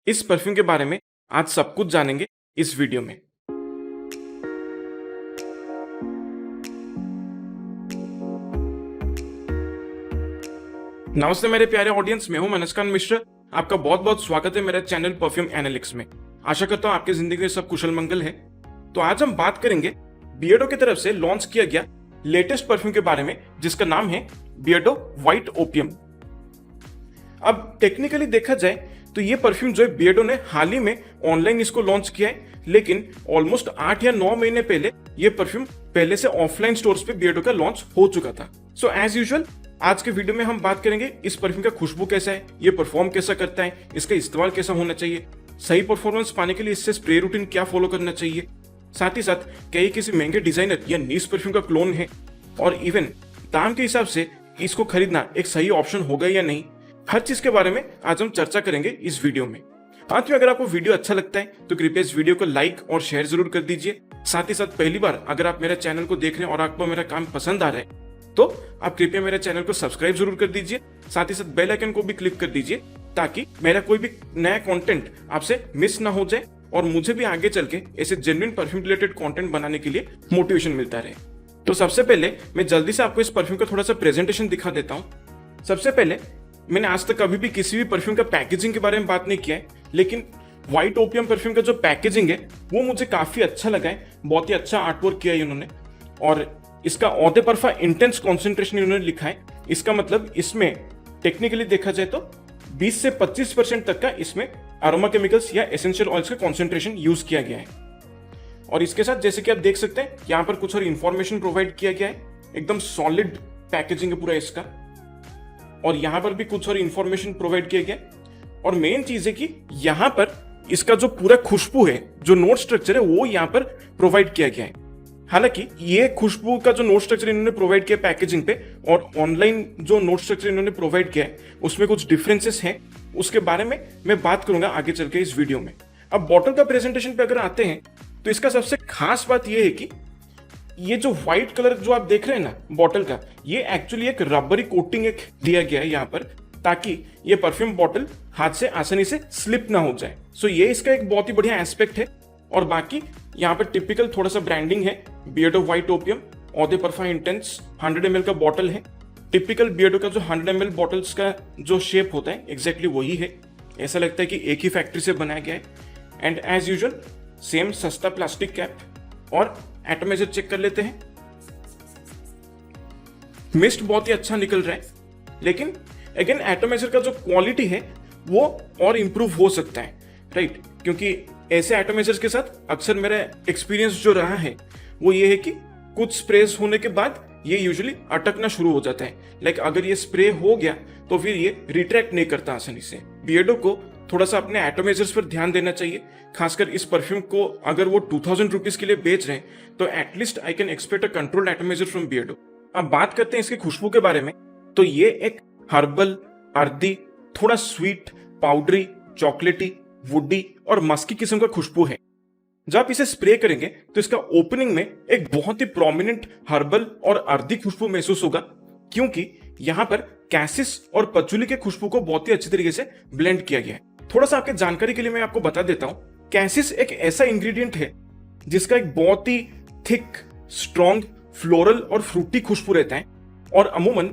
इस परफ्यूम के बारे में आज सब कुछ जानेंगे इस वीडियो में। नमस्ते मेरे प्यारे ऑडियंस, मैं हूं मनस्कांत मिश्रा। आपका बहुत बहुत स्वागत है मेरे चैनल परफ्यूम एनालिटिक्स में। आशा करता हूं आपकी जिंदगी में सब कुशल मंगल है। तो आज हम बात करेंगे बियर्डो की तरफ से लॉन्च किया गया लेटेस्ट परफ्यूम के बारे में, जिसका नाम है बियर्डो व्हाइट ओपियम। अब टेक्निकली देखा जाए तो ये परफ्यूम जो है बियर्डो ने हाल ही में ऑनलाइन इसको लॉन्च किया है, लेकिन ऑलमोस्ट 8 या 9 महीने पहले ये परफ्यूम पहले से ऑफलाइन स्टोर्स पे बियर्डो का लॉन्च हो चुका था। सो एज यूजुअल आज के वीडियो में हम बात करेंगे इस परफ्यूम का खुशबू कैसा है, ये परफॉर्म कैसा करता है, इसका इस्तेमाल कैसा होना चाहिए, सही परफॉर्मेंस पाने के लिए इससे स्प्रे रूटीन क्या फॉलो करना चाहिए, साथ ही साथ क्या ये किसी महंगे डिजाइनर या नीश परफ्यूम का क्लोन है, और इवन दाम के हिसाब से इसको खरीदना एक सही ऑप्शन होगा या नहीं। हर चीज के बारे में आज हम चर्चा करेंगे इस वीडियो में। साथियों, अगर आपको वीडियो अच्छा लगता है तो कृपया इस वीडियो को लाइक और शेयर जरूर कर दीजिए। साथ ही साथ पहली बार अगर आप मेरे चैनल को देख रहे हैं और आपको मेरा काम पसंद आ रहा है तो आप कृपया मेरे चैनल को सब्सक्राइब जरूर कर दीजिए। साथ ही साथ बेल आइकन को भी क्लिक कर दीजिए ताकि मेरा कोई भी नया कंटेंट आपसे मिस ना हो जाए और मुझे भी आगे चल के ऐसे जेन्युइन परफ्यूम रिलेटेड कंटेंट बनाने के लिए मोटिवेशन मिलता रहे। तो सबसे पहले मैं जल्दी से आपको इस परफ्यूम का थोड़ा सा प्रेजेंटेशन दिखा देता हूँ। सबसे पहले मैंने आज तक कभी भी किसी भी परफ्यूम का पैकेजिंग के बारे में बात नहीं किया है, लेकिन व्हाइट ओपियम परफ्यूम का जो पैकेजिंग है वो मुझे काफी अच्छा लगा है। बहुत ही अच्छा आर्टवर्क किया है उन्होंने, और इसका ऑदे परफा इंटेंस कॉन्सेंट्रेशन इन्होंने लिखा है। इसका मतलब इसमें टेक्निकली देखा जाए तो 20 से 25% तक का इसमें अरोमा केमिकल्स या एसेंशियल ऑयल्स का कॉन्सेंट्रेशन यूज किया गया है। और इसके साथ जैसे कि आप देख सकते हैं यहाँ पर कुछ और इंफॉर्मेशन प्रोवाइड किया गया है। एकदम सॉलिड पैकेजिंग है पूरा इसका, और यहाँ पर भी कुछ और इंफॉर्मेशन प्रोवाइड किया गया है। और मेन चीज है कि यहाँ पर इसका जो पूरा खुशबू है, जो नोट स्ट्रक्चर है, वो यहाँ पर प्रोवाइड किया गया है। हालांकि ये खुशबू का जो नोट स्ट्रक्चर इन्होंने प्रोवाइड किया पैकेजिंग पे और ऑनलाइन जो नोट स्ट्रक्चर इन्होंने प्रोवाइड किया है उसमें कुछ डिफरेंसेस हैं, उसके बारे में मैं बात करूंगा आगे चल के इस वीडियो में। अब बॉटल का प्रेजेंटेशन पे अगर आते हैं तो इसका सबसे खास बात यह है कि ये जो व्हाइट कलर जो आप देख रहे हैं ना बॉटल का, ये एक्चुअली एक रबरी कोटिंग एक दिया गया है यहाँ पर, ताकि ये परफ्यूम बॉटल हाथ से आसानी से स्लिप ना हो जाए। सो ये इसका एक बहुत ही बढ़िया एस्पेक्ट है। और बाकी यहाँ पर टिपिकल थोड़ा सा ब्रांडिंग है, Beardo white opium eau de parfum intense 100 ml का बॉटल है। टिपिकल बियर्डो का जो 100 ml बॉटल्स का जो शेप होता है एग्जैक्टली वही है। ऐसा लगता है कि एक ही फैक्ट्री से बनाया गया है। एंड एज यूजुअल सेम सस्ता प्लास्टिक कैप। और एटोमाइजर चेक कर लेते हैं। मिस्ट बहुत ही अच्छा निकल रहा है, लेकिन अगेन एटोमाइजर का जो क्वालिटी है वो और इंप्रूव हो सकता है, राइट? क्योंकि ऐसे एटोमाइजर्स के साथ अक्सर मेरा एक्सपीरियंस जो रहा है वो ये है कि कुछ स्प्रेस होने के बाद ये यूजुअली अटकना शुरू हो जाता है। लाइक अगर ये स्प्रे हो गया तो फिर ये रिट्रैक्ट नहीं करता आसानी से। बियर्डो को थोड़ा सा अपने एटोमाइजर्स पर ध्यान देना चाहिए, खासकर इस परफ्यूम को अगर वो 2000 रुपीज के लिए बेच रहे हैं तो at least I can expect a controlled atomiser from Beardo. अब बात करते हैं इसकी खुशबू के बारे में, तो ये एक हर्बल, अर्दी, थोड़ा स्वीट, पाउडरी, चॉकलेटी, वुडी और मस्की किस्म का खुशबू है। जब आप इसे स्प्रे करेंगे तो इसका ओपनिंग में एक बहुत ही प्रोमिनेंट हर्बल और अर्दी खुशबू महसूस होगा, क्योंकि यहाँ पर कैसिस और पचुली के खुशबू को बहुत ही अच्छी तरीके से ब्लेंड किया गया है। थोड़ा सा आपके जानकारी के लिए मैं आपको बता देता हूं, कैसिस एक ऐसा इंग्रेडिएंट है जिसका एक बहुत ही थिक, स्ट्रॉन्ग, फ्लोरल और फ्रूटी खुशबू रहता है। और अमूमन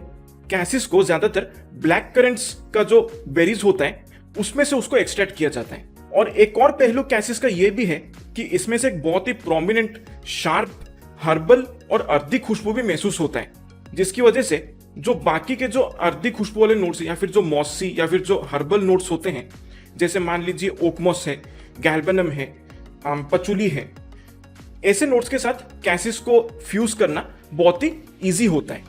कैसिस को ज्यादातर ब्लैक करेंट्स का जो बेरीज होता है उसमें से उसको एक्सट्रैक्ट किया जाता है। और एक और पहलू कैसिस का यह भी है कि इसमें से एक बहुत ही प्रोमिनेंट, शार्प, हर्बल और अर्दी खुशबू भी महसूस होता है, जिसकी वजह से जो बाकी के जो अर्दी खुशबू वाले नोट्स या फिर जो मॉसी या फिर जो हर्बल नोट्स होते हैं, जैसे मान लीजिए ओकमोस है, गैल्बेनम है, पचुली है, ऐसे नोट्स के साथ कैसिस को फ्यूज करना बहुत ही इजी होता है।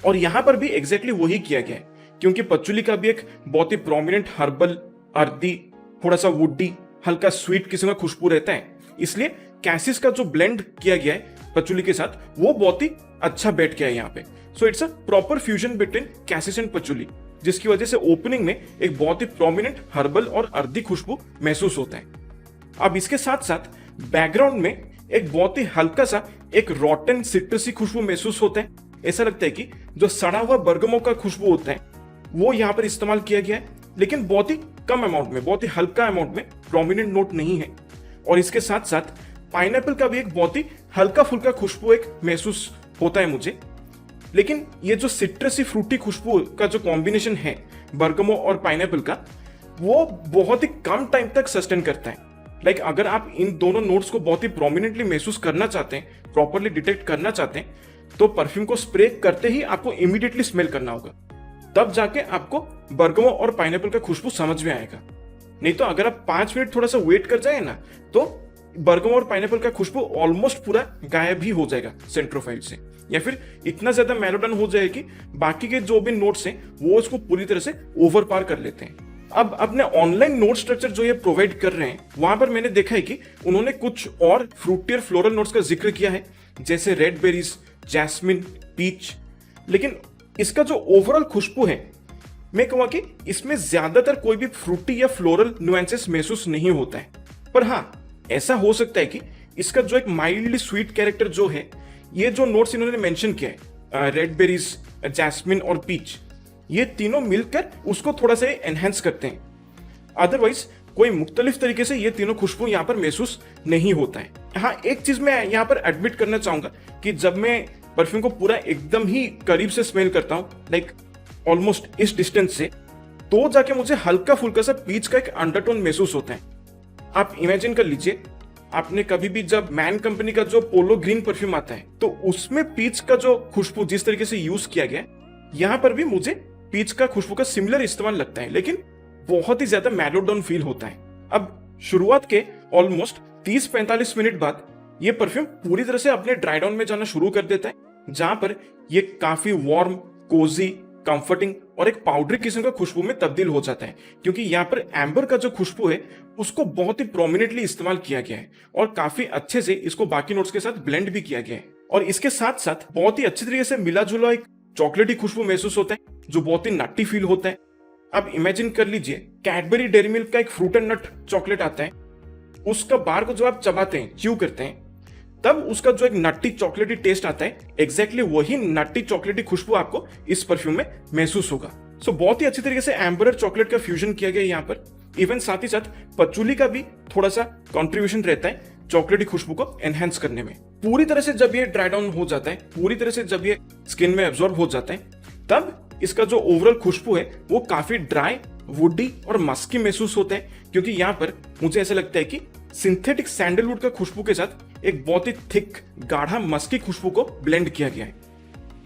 और यहां पर भी एग्जैक्टली वही किया गया है, क्योंकि पचुली का भी एक बहुत ही प्रोमिनेंट हर्बल, अर्दी, थोड़ा सा वुडी, हल्का स्वीट किस्म का खुशबू रहता है। इसलिए कैसिस का जो ब्लेंड किया गया है पचुली के साथ वो बहुत ही अच्छा बैठ गया है यहाँ पे। So it's a proper fusion between cassis and patchouli, जिसकी वजह से ओपनिंग में एक बहुत ही प्रोमिनेंट हर्बल और अर्दी खुशबू महसूस होता है। अब इसके साथ साथ बैकग्राउंड में एक बहुत ही हल्का सा एक रॉटन सिट्रसी खुशबू महसूस होता है। ऐसा लगता है कि जो सड़ा हुआ बरगमों का खुशबू होता है वो यहाँ पर इस्तेमाल किया गया है, लेकिन बहुत ही कम अमाउंट में, बहुत ही हल्का अमाउंट में, प्रोमिनेंट नोट नहीं है। और इसके साथ साथ पाइनएप्पल का भी एक बहुत ही हल्का फुल्का खुशबू एक महसूस होता है मुझे। लेकिन ये जो सिट्रसी फ्रूटी खुशबू का जो कॉम्बिनेशन है बर्गमो और पाइनएप्पल का, वो बहुत ही कम टाइम तक सस्टेन करता है। लाइक अगर आप इन दोनों नोट्स को बहुत ही प्रोमिनेंटली महसूस करना चाहते हैं, प्रॉपरली डिटेक्ट करना चाहते हैं, तो परफ्यूम को स्प्रे करते ही आपको इमीडिएटली स्मेल करना होगा, तब जाके आपको बर्गमो और पाइनएप्पल का खुशबू समझ में आएगा। नहीं तो अगर आप 5 मिनट थोड़ा सा वेट कर जाए ना, तो बर्गमो और पाइनएप्पल का खुशबू ऑलमोस्ट पूरा गायब ही हो जाएगा सेंट प्रोफाइल से, या फिर इतना ज्यादा मेलोडन हो जाए कि बाकी के जो भी नोट्स हैं वो इसको पूरी तरह से ओवर पार कर लेते हैं। अब अपने ऑनलाइन नोट स्ट्रक्चर जो ये प्रोवाइड कर रहे हैं, वहां पर मैंने देखा है कि उन्होंने कुछ और फ्रूटी और फ्लोरल नोट्स का जिक्र किया है, जैसे रेड बेरीज, जैस्मिन, पीच। लेकिन इसका जो ओवरऑल खुशबू है, मैं कहूँगा कि इसमें ज्यादातर कोई भी फ्रूटी या फ्लोरल नुएंसेस महसूस नहीं होता है। पर हाँ, ऐसा हो सकता है कि इसका जो एक माइल्डली स्वीट कैरेक्टर जो है, ये जो नोट्स इन्होंने मेंशन किया है, रेड बेरीज, जैस्मिन और पीच, ये तीनों मिलकर उसको थोड़ा सा एनहेंस करते हैं। अदरवाइज कोई मुख्तलिफ तरीके से ये तीनों खुशबू यहाँ पर महसूस नहीं होता है। हाँ, एक चीज मैं यहाँ पर एडमिट करना चाहूंगा कि जब मैं परफ्यूम को पूरा एकदम ही करीब से स्मेल करता हूँ, लाइक ऑलमोस्ट इस डिस्टेंस से, तो जाके मुझे हल्का फुल्का सा पीच का एक अंडरटोन महसूस होता है। आप इमेजिन कर लीजिए, आपने कभी भी जब मैन कंपनी का जो पोलो ग्रीन परफ्यूम आता है, तो उसमें पीच का जो खुशबू जिस तरीके से यूज किया गया, यहाँ पर भी मुझे पीच का खुशबू का सिमिलर इस्तेमाल लगता है, लेकिन बहुत ही ज्यादा मेलोडोन फील होता है। अब शुरुआत के ऑलमोस्ट 30-45 मिनट बाद ये परफ्यूम पूरी तरह से अपने ड्राई डाउन में जाना शुरू कर देता है, जहां पर ये काफी वार्म, कोजी, कंफर्टिंग और एक पाउडरी किस्म का खुशबू में तब्दील हो जाता है, क्योंकि यहाँ पर एम्बर का जो खुशबू है उसको बहुत ही प्रोमिनेंटली इस्तेमाल किया गया है और काफी अच्छे से इसको बाकी नोट्स के साथ ब्लेंड भी किया गया है। और इसके साथ साथ बहुत ही अच्छी तरीके से मिला जुला एक चॉकलेटी खुशबू महसूस होता है, जो बहुत ही नट्टी फील होता है। अब इमेजिन कर लीजिए, कैडबरी डेयरी मिल्क का एक फ्रूट एंड नट चॉकलेट आता है, उसका बार को जब आप चबाते हैं, च्यू करते हैं, तब उसका जो एक नट्टी चॉकलेटी टेस्ट आता है, एग्जैक्टली वही नट्टी चॉकलेटी खुशबू आपको इस परफ्यूम में महसूस होगा। सो बहुत ही अच्छी तरीके से एम्बर और चॉकलेट का फ्यूजन किया गया यहाँ पर। इवन साथ ही साथ पचूली का भी थोड़ा सा कॉन्ट्रीब्यूशन रहता है चॉकलेटी खुशबू को एनहेंस करने में। पूरी तरह से जब ये ड्राई डाउन हो जाता है, पूरी तरह से जब ये स्किन में एब्जॉर्ब हो जाता है, तब इसका जो ओवरऑल खुशबू है वो काफी ड्राई, वुडी और मस्की महसूस होता है, क्योंकि यहाँ पर मुझे ऐसा लगता है कि सिंथेटिक सैंडलवुड का खुशबू के साथ एक बहुत ही थिक, गाढ़ा, मस्की खुशबू को ब्लेंड किया गया है।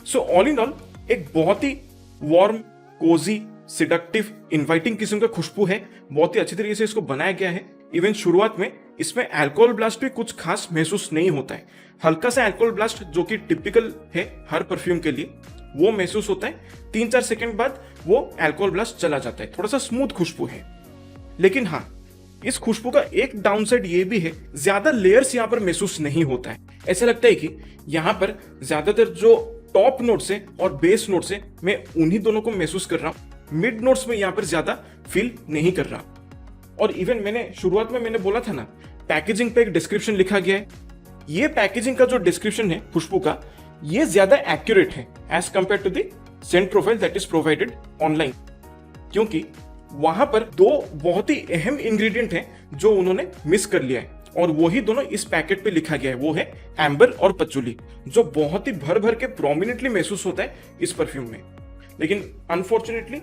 सो ऑल इन ऑल एक बहुत ही वार्म, कोजी, सिडक्टिव, इनवाइटिंग किस्म का खुशबू है। बहुत ही अच्छी तरीके से इसको बनाया गया है। इवन शुरुआत में इसमें अल्कोहल ब्लास्ट भी कुछ खास महसूस नहीं होता है। हल्का सा अल्कोहल ब्लास्ट जो कि टिपिकल है हर परफ्यूम के लिए, वो महसूस होता है। 3-4 सेकंड बाद वो अल्कोहल ब्लास्ट चला जाता है। थोड़ा सा स्मूथ खुशबू है। लेकिन हाँ, इस खुशबू का एक डाउनसाइड ये भी है, ज्यादा लेयर्स यहाँ पर महसूस नहीं होता है। ऐसा लगता है कि यहाँ पर ज्यादातर जो टॉप नोट्स है और बेस नोट्स है, मैं उन्हीं दोनों को महसूस कर रहा हूँ। मिड नोट्स में यहाँ पर ज्यादा फील नहीं कर रहा। और इवन मैंने शुरुआत में मैंने बोला था ना, पैकेजिंग पे एक डिस्क्रिप्शन लिखा गया है। ये पैकेजिंग का जो डिस्क्रिप्शन है खुशबू का, ये ज्यादा एक्यूरेट है as compare to the sent profile that is provided online, क्योंकि वहां पर दो बहुत ही अहम इंग्रेडिएंट हैं जो उन्होंने मिस कर लिया है, और वही दोनों इस पैकेट पे लिखा गया है। वो है एम्बर और पचूली, जो बहुत ही भर भर के प्रोमिनेंटली महसूस होता है इस परफ्यूम में। लेकिन अनफॉर्चुनेटली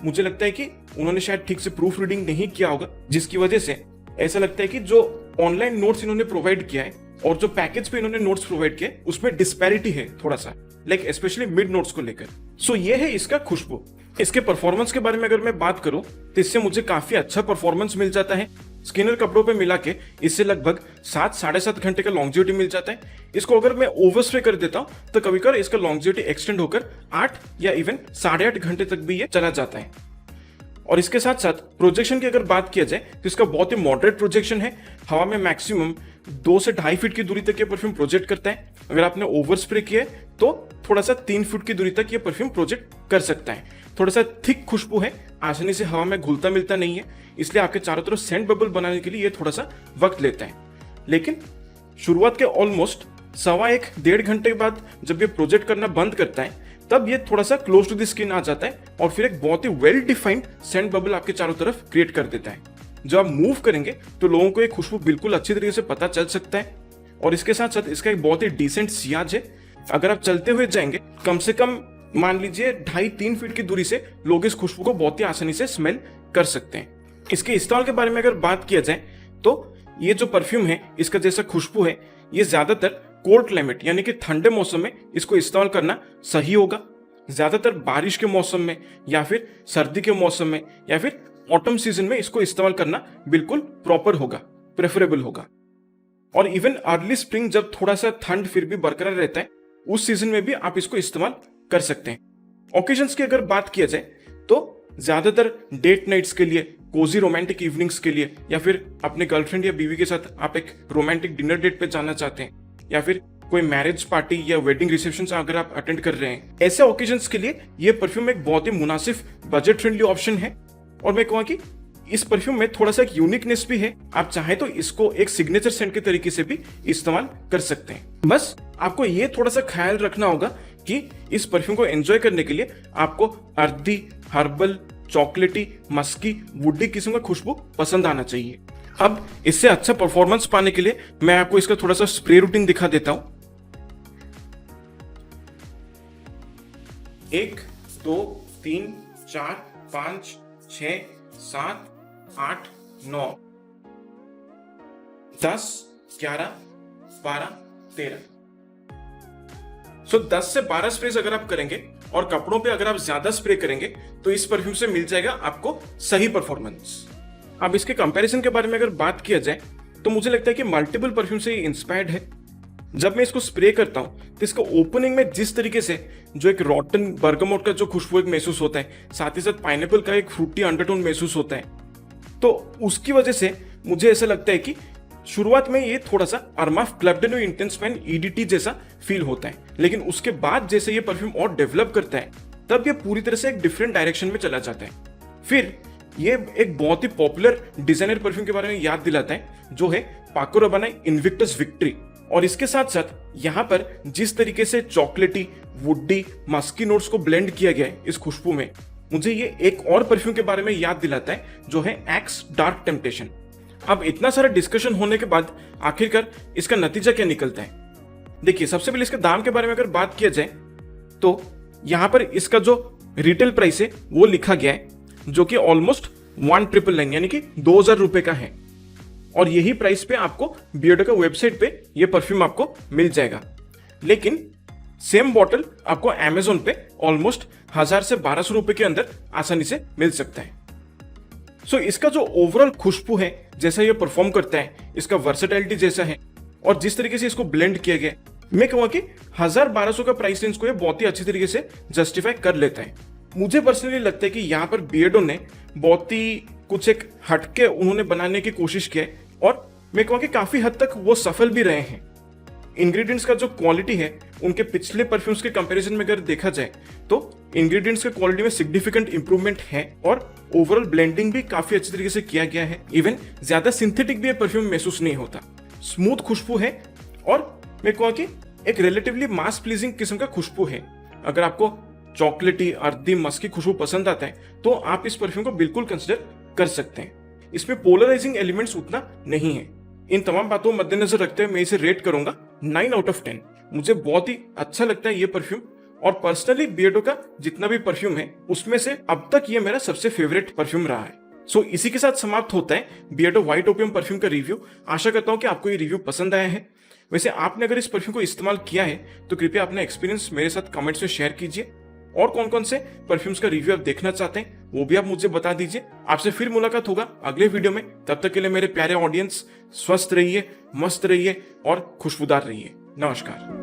मुझे लगता है कि उन्होंने शायद ठीक से प्रूफ रीडिंग नहीं किया होगा, जिसकी वजह से ऐसा लगता है कि जो ऑनलाइन नोट्स इन्होंने प्रोवाइड किया है और जो पैकेज पे इन्होंने नोट्स प्रोवाइड किया है, उसमें डिस्पैरिटी है थोड़ा सा, लाइक स्पेशली मिड नोट्स को लेकर। सो ये है इसका खुशबू। इसके परफॉर्मेंस के बारे में अगर मैं बात करूं, तो इससे मुझे काफी अच्छा परफॉर्मेंस मिल जाता है। स्किनर कपड़ों पे मिला के इससे लगभग 7-7.5 घंटे का लॉन्जिविटी मिल जाता है। इसको अगर मैं ओवर स्प्रे कर देता हूं तो कभी कभार इसका लॉन्जिविटी एक्सटेंड होकर 8 या इवन 8.5 घंटे तक भी ये चला जाता है। और इसके साथ साथ प्रोजेक्शन की अगर बात किया जाए तो इसका बहुत ही मॉडरेट प्रोजेक्शन है। हवा में मैक्सिमम 2 से 2.5 फीट की दूरी तक ये परफ्यूम प्रोजेक्ट करता है। अगर आपने ओवर स्प्रे किया है तो थोड़ा सा 3 फीट की दूरी तक ये परफ्यूम प्रोजेक्ट कर सकता है। थोड़ा सा थिक खुशबू है, आसानी से हवा में घुलता मिलता नहीं है, इसलिए आपके चारों तरफ सेंट बबल बनाने के लिए ये थोड़ा सा वक्त लेता है। लेकिन शुरुआत के ऑलमोस्ट 1.25-1.5 घंटे बाद जब ये प्रोजेक्ट करना बंद करता है, तब ये थोड़ा सा क्लोज टू द स्किन आ जाता है और फिर एक बहुत ही वेल डिफाइंड सेंट बबल आपके चारों तरफ क्रिएट कर देता है। जब आप मूव करेंगे तो लोगों को ये खुशबू बिल्कुल अच्छी तरीके से पता चल सकता है। और इसके साथ साथ इसका एक बहुत ही डिसेंट सियाज है। अगर आप चलते हुए जाएंगे कम से कम मान लीजिए 2.5-3 फीट की दूरी से लोग इस खुशबू को बहुत ही आसानी से स्मेल कर सकते हैं। इसके इंस्टॉल के बारे में अगर बात किया जाए तो ये जो परफ्यूम है, इसका जैसा खुशबू है, ये ज्यादातर कोल्ड क्लाइमेट यानी कि ठंडे मौसम में इसको इंस्टॉल करना सही होगा। ज्यादातर बारिश के मौसम में या फिर सर्दी के मौसम में या फिर ऑटम सीजन में इसको इस्तेमाल करना बिल्कुल प्रॉपर होगा, प्रेफरेबल होगा। और इवन अर्ली स्प्रिंग जब थोड़ा सा ठंड फिर भी बरकरार रहता है, उस सीजन में भी आप इसको इस्तेमाल कर सकते हैं। ओकेजन्स की अगर बात किया जाए तो ज्यादातर डेट नाइट्स के लिए, कोजी रोमांटिक इवनिंग्स के लिए, या फिर अपने गर्लफ्रेंड या बीवी के साथ आप एक रोमांटिक डिनर डेट पे जाना चाहते हैं, या फिर कोई मैरिज पार्टी या वेडिंग रिसेप्शन अगर आप अटेंड कर रहे हैं, ऐसे ओकेजन्स के लिए ये परफ्यूम एक बहुत ही मुनासिब बजट फ्रेंडली ऑप्शन है। और मैं कहूँगा कि इस परफ्यूम में थोड़ा सा एक यूनिकनेस भी है। आप चाहे तो इसको एक सिग्नेचर सेंट के तरीके से भी इस्तेमाल कर सकते हैं। बस आपको ये थोड़ा सा ख्याल रखना होगा कि इस परफ्यूम को एंजॉय करने के लिए आपको अर्दी, हर्बल, चॉकलेटी, मस्की, वुडी किस्म का खुशबू पसंद आना चाहिए। अब इससे अच्छा परफॉर्मेंस पाने के लिए मैं आपको इसका थोड़ा सा स्प्रे रूटीन दिखा देता हूं। 1 2 3 4 5 6 7 8 9 10 11 12 13। सो 10 से 12 स्प्रे अगर आप करेंगे और कपड़ों पे अगर आप ज्यादा स्प्रे करेंगे तो इस परफ्यूम से मिल जाएगा आपको सही परफॉर्मेंस। अब इसके कंपैरिजन के बारे में अगर बात किया जाए तो मुझे लगता है कि मल्टीपल परफ्यूम से ये इंस्पायर्ड है। जब मैं इसको स्प्रे करता हूं तो इसका ओपनिंग में जिस तरीके से जो एक रॉटन बर्गामोट का जो खुशबू एक महसूस होता है, साथ ही साथ पाइनएप्पल का एक फ्रूटी अंडरटोन महसूस होता है, तो उसकी वजह से मुझे ऐसा लगता है कि शुरुआत में ये थोड़ा सा Armaf club de nuit intense man EDT जैसा फील होता है, लेकिन उसके बाद जैसे ये परफ्यूम और डेवलप करता है तब ये पूरी तरह से एक डिफरेंट डायरेक्शन में चला जाता है। फिर ये एक बहुत ही पॉपुलर डिजाइनर परफ्यूम के बारे में याद दिलाता है जो है पाको रबाने इनविक्टस विक्ट्री। और इसके साथ साथ यहाँ पर जिस तरीके से चॉकलेटी, वुडी, मस्की नोट्स को ब्लेंड किया गया है इस खुशबू में, मुझे ये एक और परफ्यूम के बारे में याद दिलाता है जो है एक्स डार्क टेम्पटेशन। अब इतना सारा डिस्कशन होने के बाद आखिरकार इसका नतीजा क्या निकलता है? देखिए, सबसे पहले इसके दाम के बारे में अगर बात किया जाए तो यहाँ पर इसका जो रिटेल प्राइस है वो लिखा गया है जो कि ऑलमोस्ट 1999 यानी कि 2000 रुपए का है। और यही प्राइस पे आपको बियर्डो का वेबसाइट पे ये परफ्यूम आपको मिल जाएगा। लेकिन सेम बॉटल आपको अमेजोन पे ऑलमोस्ट 1000 से 1200 रुपए के अंदर आसानी से मिल सकता है। सो इसका जो ओवरऑल खुशबू है, जैसा ये परफॉर्म करता है, इसका वर्सेटैलिटी जैसा है और जिस तरीके से इसको ब्लेंड किया गया, मैं कहूँगा कि 1000-1200 का प्राइस रेंज को ये बहुत ही अच्छी तरीके से जस्टिफाई कर लेता है। मुझे पर्सनली लगता है कि यहाँ पर बियर्डो ने बहुत ही कुछ एक हटके उन्होंने बनाने की कोशिश की है और मैं कहूँगा कि काफी हद तक वो सफल भी रहे हैं। इंग्रेडिएंट्स का जो क्वालिटी है उनके पिछले परफ्यूम्स के कंपैरिजन में अगर देखा जाए तो इंग्रेडिएंट्स के क्वालिटी में सिग्निफिकेंट इंप्रूवमेंट है और ओवरऑल ब्लेंडिंग भी काफी अच्छी तरीके से किया गया है। इवन ज्यादा सिंथेटिक भी ये परफ्यूम महसूस नहीं होता, स्मूथ खुशबू है और मैं कहूँगा कि एक रिलेटिवली मास प्लीजिंग किस्म का खुशबू है। अगर आपको चॉकलेटी, अर्दी, मस्की खुशबू पसंद आता है तो आप इस परफ्यूम को बिल्कुल कंसिडर कर सकते हैं। इसमें पोलराइजिंग एलिमेंट्स उतना नहीं है। इन तमाम बातों को मद्देनजर रखते हुए मैं इसे रेट करूंगा 9 आउट ऑफ 10। मुझे बहुत ही अच्छा लगता है ये परफ्यूम और पर्सनली बियर्डो का जितना भी परफ्यूम है उसमें से अब तक ये मेरा सबसे फेवरेट परफ्यूम रहा है। सो इसी के साथ समाप्त होता है बियर्डो व्हाइट ओपियम परफ्यूम का रिव्यू। आशा करता हूँ कि आपको ये रिव्यू पसंद आया है। वैसे आपने अगर इस परफ्यूम को इस्तेमाल किया है तो कृपया अपना एक्सपीरियंस मेरे साथ कमेंट्स में शेयर कीजिए और कौन कौन से परफ्यूम्स का रिव्यू आप देखना चाहते हैं वो भी आप मुझे बता दीजिए। आपसे फिर मुलाकात होगा अगले वीडियो में। तब तक के लिए मेरे प्यारे ऑडियंस स्वस्थ रहिए, मस्त रहिए और खुशबूदार रहिए। नमस्कार।